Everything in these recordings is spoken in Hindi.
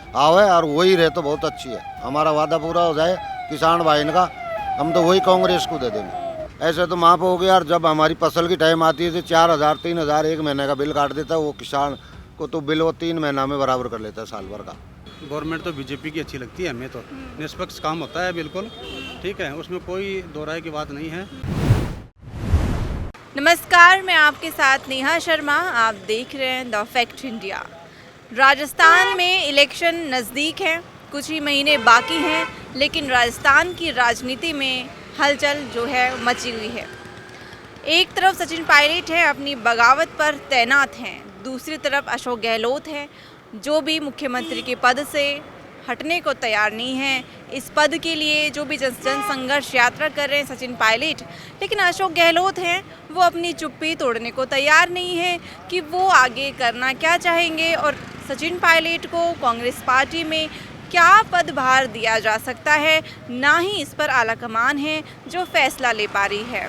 आवे और वही रहे तो बहुत अच्छी है। हमारा वादा पूरा हो जाए किसान भाई का, हम तो वही कांग्रेस को दे देंगे। ऐसे तो माफ हो गया यार, जब हमारी फसल की टाइम आती है तो 4,000 3,000 एक महीने का बिल काट देता है वो किसान को, तो बिल वो 3 महीना में बराबर कर लेता है साल भर का। गवर्नमेंट तो बीजेपी की अच्छी लगती है हमें, तो निष्पक्ष काम होता है बिल्कुल, ठीक है, उसमें कोई दो राय की बात नहीं है। नमस्कार, मैं आपके साथ नेहा शर्मा। आप देख रहे हैं द फैक्ट इंडिया। राजस्थान में इलेक्शन नज़दीक है, कुछ ही महीने बाकी हैं, लेकिन राजस्थान की राजनीति में हलचल जो है मची हुई है। एक तरफ सचिन पायलट है, अपनी बगावत पर तैनात हैं, दूसरी तरफ अशोक गहलोत है जो भी मुख्यमंत्री के पद से हटने को तैयार नहीं है। इस पद के लिए जो भी जन संघर्ष यात्रा कर रहे हैं सचिन पायलट, लेकिन अशोक गहलोत हैं वो अपनी चुप्पी तोड़ने को तैयार नहीं है कि वो आगे करना क्या चाहेंगे और सचिन पायलट को कांग्रेस पार्टी में क्या पदभार दिया जा सकता है, ना ही इस पर आलाकमान है जो फैसला ले पा रही है।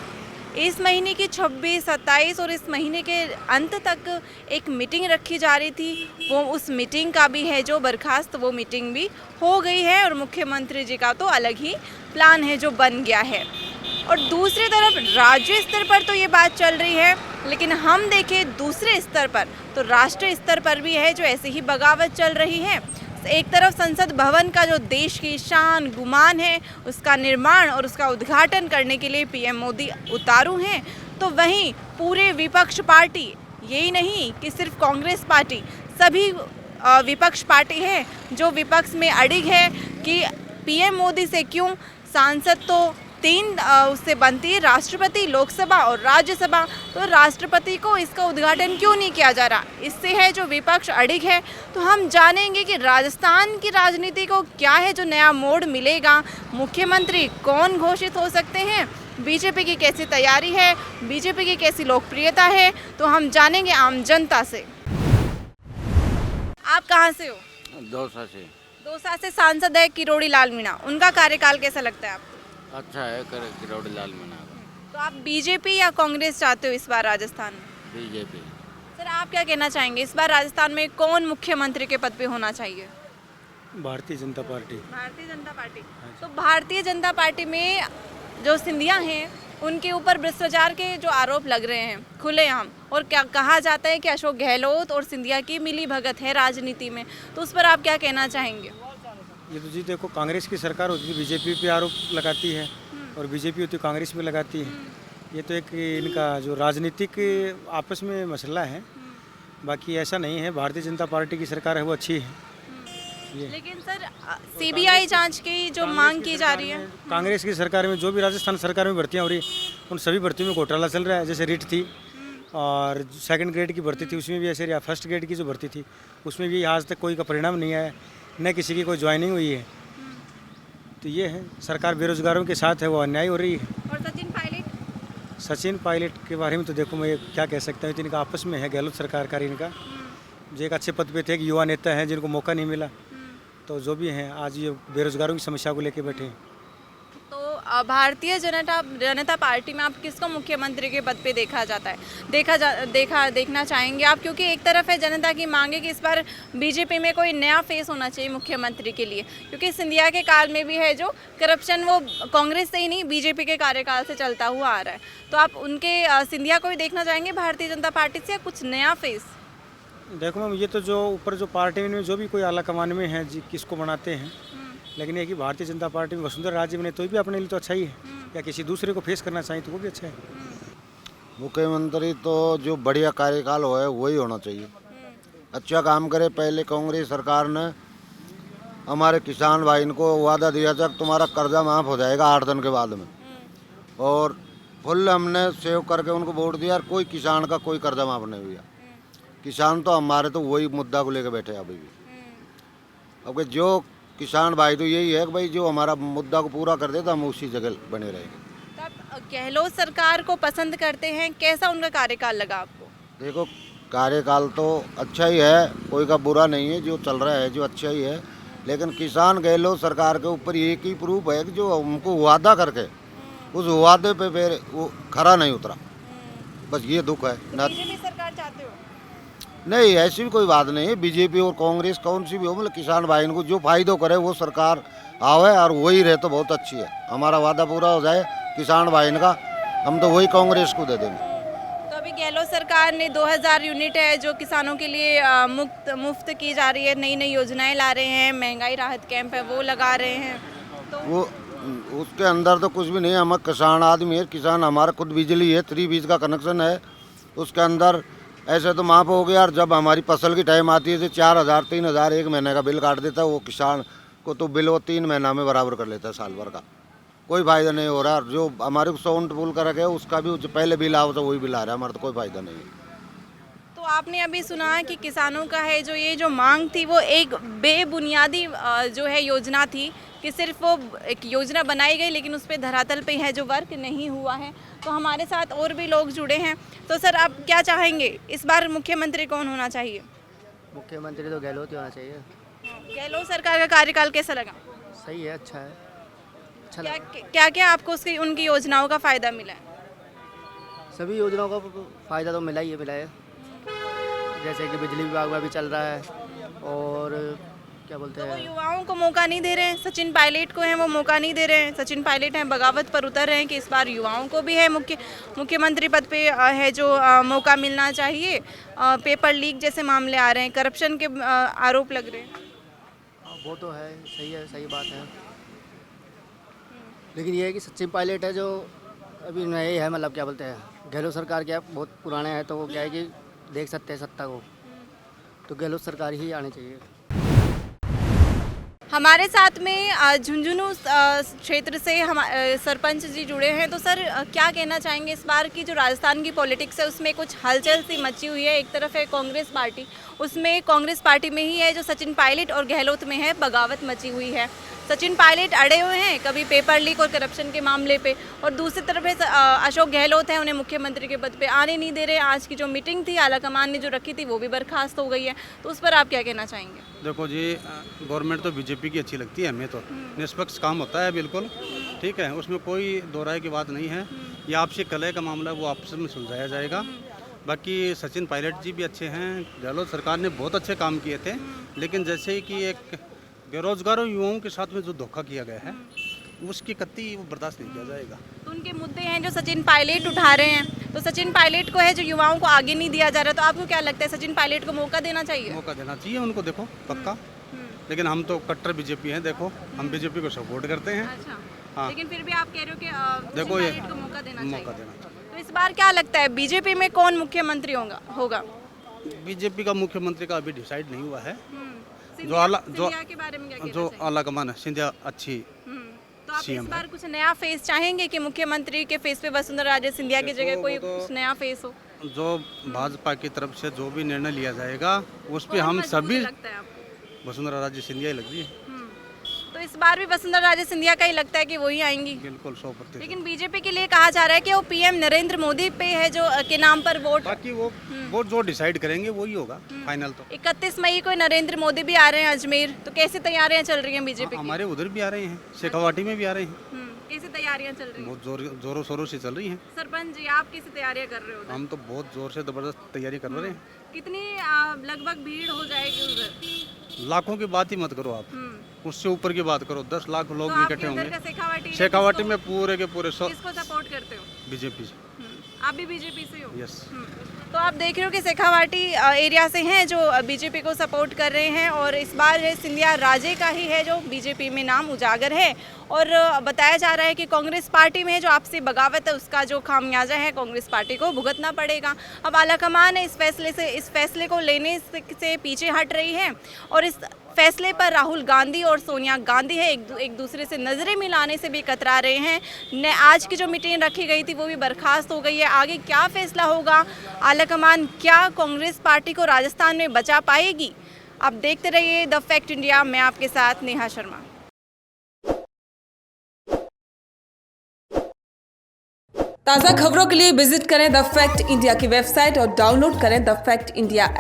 इस महीने की 26, 27 और इस महीने के अंत तक एक मीटिंग रखी जा रही थी, वो उस मीटिंग का भी है जो बर्खास्त, वो मीटिंग भी हो गई है और मुख्यमंत्री जी का तो अलग ही प्लान है जो बन गया है। और दूसरी तरफ राज्य स्तर पर तो ये बात चल रही है, लेकिन हम देखें दूसरे स्तर पर तो राष्ट्रीय स्तर पर भी है जो ऐसे ही बगावत चल रही है। एक तरफ संसद भवन का जो देश की शान गुमान है उसका निर्माण और उसका उद्घाटन करने के लिए पीएम मोदी उतारू हैं, तो वहीं पूरे विपक्ष पार्टी, यही नहीं कि सिर्फ कांग्रेस पार्टी, सभी विपक्ष पार्टी है जो विपक्ष में अड़िग है कि पीएम मोदी से क्यों, सांसद तो 3 उससे बनती है, राष्ट्रपति, लोकसभा और राज्यसभा, तो राष्ट्रपति को इसका उद्घाटन क्यों नहीं किया जा रहा, इससे है जो विपक्ष अड़िग है। तो हम जानेंगे कि राजस्थान की राजनीति को क्या है जो नया मोड़ मिलेगा, मुख्यमंत्री कौन घोषित हो सकते हैं, बीजेपी की कैसी तैयारी है, बीजेपी की कैसी लोकप्रियता है, तो हम जानेंगे आम जनता से। आप कहाँ से हो? दौसा से। दौसा से सांसद है किरोड़ी लाल मीणा, उनका कार्यकाल कैसा लगता है आपको? अच्छा है, किरोड़ी लाल मीणा का। तो आप बीजेपी या कांग्रेस चाहते हो इस बार राजस्थान में? बीजेपी। सर, आप क्या कहना चाहेंगे, इस बार राजस्थान में कौन मुख्यमंत्री के पद पे होना चाहिए? भारतीय जनता पार्टी। भारतीय जनता पार्टी। तो भारतीय जनता पार्टी में जो सिंधिया हैं उनके ऊपर भ्रष्टाचार के जो आरोप लग रहे हैं खुलेआम, और क्या कहा जाता है कि अशोक गहलोत और सिंधिया की मिली भगत है राजनीति में, तो उस पर आप क्या कहना चाहेंगे? ये तो जी देखो, कांग्रेस की सरकार होती है बीजेपी पे आरोप लगाती है और बीजेपी होती है कांग्रेस पे लगाती है। ये तो एक इनका जो राजनीतिक आपस में मसला है, बाकी ऐसा नहीं है। भारतीय जनता पार्टी की सरकार है वो अच्छी है। लेकिन सर, सीबीआई जांच की जो मांग की जा रही है, कांग्रेस की सरकार में जो भी राजस्थान सरकार में भर्तियाँ हो रही उन सभी भर्तियों में घोटाला चल रहा है। जैसे रिट थी और 2nd ग्रेड की भर्ती थी उसमें भी ऐसे, या 1st ग्रेड की जो भर्ती थी उसमें भी आज तक कोई का परिणाम नहीं आया, न किसी की कोई ज्वाइनिंग हुई है। तो ये है, सरकार बेरोजगारों के साथ है, वो अन्याय हो रही है। और सचिन पायलट के बारे में तो देखो मैं क्या कह सकता हूँ, तो इनका आपस में है, गहलोत सरकार का इनका, जो एक अच्छे पद पे थे, एक युवा नेता हैं जिनको मौका नहीं मिला, तो जो भी हैं आज ये बेरोजगारों की समस्या को लेकर बैठे हैं। तो भारतीय जनता पार्टी में आप किसको मुख्यमंत्री के पद पे देखा जाता है, देखना चाहेंगे आप? क्योंकि एक तरफ है जनता की मांग है कि इस बार बीजेपी में कोई नया फेस होना चाहिए मुख्यमंत्री के लिए, क्योंकि सिंधिया के काल में भी है जो करप्शन वो कांग्रेस से ही नहीं बीजेपी के कार्यकाल से चलता हुआ आ रहा है। तो आप उनके सिंधिया को भी देखना चाहेंगे भारतीय जनता पार्टी से, या कुछ नया फेस? देखो मैम, ये तो जो ऊपर जो पार्टी में जो भी कोई आला कमान में है जी, किसको बनाते हैं, लेकिन ये कि भारतीय जनता पार्टी में वसुंधरा राजे बने तो भी अपने लिए तो अच्छा ही है, या किसी दूसरे को फेस करना चाहिए तो वो भी अच्छा है। मुख्यमंत्री तो जो बढ़िया कार्यकाल हो है वही होना चाहिए, अच्छा काम करे। पहले कांग्रेस सरकार ने हमारे किसान भाई को वादा दिया था तुम्हारा कर्जा माफ़ हो जाएगा 8 दिन के बाद में, और फुल हमने सेव करके उनको वोट दिया और कोई किसान का कोई कर्जा माफ़ नहीं हुआ। किसान तो हमारे तो वही मुद्दा को लेकर बैठे अभी भी। अब जो किसान भाई तो यही है कि भाई जो हमारा मुद्दा को पूरा कर दे तो हम उसी जगह बने रहेंगे। तो आप गहलोत सरकार को पसंद करते हैं, कैसा उनका कार्यकाल लगा आपको? देखो, कार्यकाल तो अच्छा ही है, कोई का बुरा नहीं है, जो चल रहा है जो अच्छा ही है, लेकिन किसान गहलोत सरकार के ऊपर एक ही प्रूफ है कि जो हमको वादा करके उस वादे पे फिर वो खरा नहीं उतरा, बस ये दुख है। तो बीजेपी सरकार चाहते हो? नहीं, ऐसी भी कोई बात नहीं है। बीजेपी और कांग्रेस कौन सी भी हो, मतलब किसान भाई को जो फायदो करे वो सरकार आवे और वही रहे तो बहुत अच्छी है। हमारा वादा पूरा हो जाए किसान भाई का, हम तो वही कांग्रेस को दे देंगे। तो अभी गहलोत सरकार ने 2000 यूनिट है जो किसानों के लिए मुफ्त की जा रही है, नई नई योजनाएं ला रहे हैं, महंगाई राहत कैंप है वो लगा रहे हैं, तो वो उसके अंदर तो कुछ भी नहीं है। हम किसान आदमी है, किसान हमारा खुद बिजली है, 3 बीज का कनेक्शन है। उसके अंदर ऐसे तो माफ हो गया, और जब हमारी फसल की टाइम आती है तो 4000 3000 एक महीने का बिल काट देता है। वो किसान को तो बिल वो 3 महीना में बराबर कर लेता है साल भर का। कोई फायदा नहीं हो रहा। और जो हमारे को साउंड पुल कर रखे उसका भी जो पहले बिल आओ तो वही बिल आ रहा है, हमारा तो कोई फायदा नहीं है। तो आपने अभी सुना कि किसानों का है जो ये जो मांग थी वो एक बेबुनियादी जो है योजना थी, कि सिर्फ वो एक योजना बनाई गई लेकिन उस पर धरातल पे है जो वर्क नहीं हुआ है। तो हमारे साथ और भी लोग जुड़े हैं। तो सर आप क्या चाहेंगे, इस बार मुख्यमंत्री कौन होना चाहिए? मुख्यमंत्री तो गहलोत ही होना चाहिए। गहलोत सरकार का कार्यकाल कैसा लगा? सही है, अच्छा है, अच्छा क्या लगा। क्या क्या आपको उसकी उनकी योजनाओं का फ़ायदा मिला है? सभी योजनाओं का फ़ायदा तो मिला ही है, मिला है। जैसे कि बिजली विभाग में भी चल रहा है, और क्या बोलते तो वो हैं, युवाओं को मौका नहीं दे रहे हैं। सचिन पायलट को है वो मौका नहीं दे रहे हैं। सचिन पायलट हैं बगावत पर उतर रहे हैं कि इस बार युवाओं को भी है मुख्यमंत्री पद पे है जो मौका मिलना चाहिए। पेपर लीक जैसे मामले आ रहे हैं, करप्शन के आरोप लग रहे हैं। हाँ, वो तो है, सही बात है। लेकिन ये है कि सचिन पायलट है जो अभी नए है, मतलब क्या बोलते हैं, गहलोत सरकार क्या बहुत पुराने हैं, तो वो क्या है कि देख सकते हैं सत्ता को, तो गहलोत सरकार ही आनी चाहिए। हमारे साथ में झुंझुनू क्षेत्र से हम सरपंच जी जुड़े हैं। तो सर क्या कहना चाहेंगे, इस बार की जो राजस्थान की पॉलिटिक्स है उसमें कुछ हलचल सी मची हुई है। एक तरफ है कांग्रेस पार्टी, उसमें कांग्रेस पार्टी में ही है जो सचिन पायलट, और गहलोत में है बगावत मची हुई है। सचिन पायलट अड़े हुए हैं कभी पेपर लीक और करप्शन के मामले पे, और दूसरी तरफ है अशोक गहलोत है, उन्हें मुख्यमंत्री के पद पे आने नहीं दे रहे। आज की जो मीटिंग थी आलाकमान ने जो रखी थी वो भी बर्खास्त हो गई है। तो उस पर आप क्या कहना चाहेंगे? देखो जी, गवर्नमेंट तो बीजेपी की अच्छी लगती है हमें तो। निष्पक्ष काम होता है बिल्कुल, ठीक है, उसमें कोई दो राय की बात नहीं है। ये आपसी कलह का मामला वो आपस में सुलझाया जाएगा। बाकी सचिन पायलट जी भी अच्छे हैं, गहलोत सरकार ने बहुत अच्छे काम किए थे, लेकिन जैसे ही कि एक बेरोजगार युवाओं के साथ में जो धोखा किया गया है उसकी कतई वो बर्दाश्त नहीं किया जाएगा। तो उनके मुद्दे हैं जो सचिन पायलट उठा रहे हैं, तो सचिन पायलट को है जो युवाओं को आगे नहीं दिया जा रहा, तो आपको क्या लगता है सचिन पायलट को मौका देना चाहिए? मौका देना चाहिए उनको, देखो पक्का। लेकिन हम तो कट्टर बीजेपी हैं, देखो हम बीजेपी को सपोर्ट करते हैं। अच्छा, हाँ। लेकिन फिर भी आप कह रहे हो कि देखो ये पायलट को मौका देना मौका चाहिए। देना चाहिए। तो इस बार क्या लगता है बीजेपी में कौन मुख्यमंत्री होगा? बीजेपी का मुख्यमंत्री का अभी डिसाइड नहीं हुआ है। सिंधिया के बारे में क्या कहना जो चाहिए? आलाकमान है, सिंधिया अच्छी तो आप इस CM बार कुछ नया फेस चाहेंगे कि मुख्यमंत्री के फेस पे वसुंधरा राजे सिंधिया की जगह कोई वो तो- कुछ नया फेस हो? जो भाजपा की तरफ से जो भी निर्णय लिया जाएगा उस पर कौन हम मजबूत सभी, लगता है आपको? वसुंधरा राजे सिंधिया ही लग रही है। तो इस बार भी वसुंधरा राजे सिंधिया का ही लगता है कि वही आएंगी? बिल्कुल 100%। लेकिन बीजेपी के लिए कहा जा रहा है कि वो पीएम नरेंद्र मोदी पे है जो के नाम पर वोट। बाकी वो जो डिसाइड करेंगे वही होगा फाइनल तो। 31 मई को नरेंद्र मोदी भी आ रहे हैं अजमेर, तो कैसे तैयारियां चल रही हैं बीजेपी की? हमारे उधर भी आ रहे हैं, शेखावाटी में भी आ रहे हैं, कैसे तैयारियां चल रही हैं? बहुत जोरों शोरों से चल रही हैं। सरपंच जी आप कैसे तैयारियां कर रहे हो उधर? हम तो बहुत जोर से जबरदस्त तैयारी कर रहे हैं। कितनी लगभग भीड़ हो जाएगी उधर? लाखों की बात ही मत करो आप, उससे ऊपर की बात करो, 10 लाख लोग तो इकट्ठे आपके उधर होंगे। का शेखावाटी शेखावाटी में पूरे के पूरे किसको सपोर्ट करते हो? बीजेपी से। आप भी बीजेपी से हो? यस। तो आप देख रहे हो कि शेखावाटी एरिया से हैं जो बीजेपी को सपोर्ट कर रहे हैं, और इस बार है सिंधिया राजे का ही है जो बीजेपी में नाम उजागर है। और बताया जा रहा है कि कांग्रेस पार्टी में जो आपसी बगावत है उसका जो खामियाजा है कांग्रेस पार्टी को भुगतना पड़ेगा। अब आलाकमान इस फैसले को लेने से पीछे हट रही है, और इस फैसले पर राहुल गांधी और सोनिया गांधी है एक दूसरे से नज़रें मिलाने से भी कतरा रहे हैं। आज की जो मीटिंग रखी गई थी वो भी बर्खास्त हो गई है। आगे क्या फैसला होगा, आलाकमान क्या कांग्रेस पार्टी को राजस्थान में बचा पाएगी? आप देखते रहिए द फैक्ट इंडिया, मैं आपके साथ नेहा शर्मा। ताज़ा खबरों के लिए विजिट करें द फैक्ट इंडिया की वेबसाइट और डाउनलोड करें द फैक्ट इंडिया ऐप।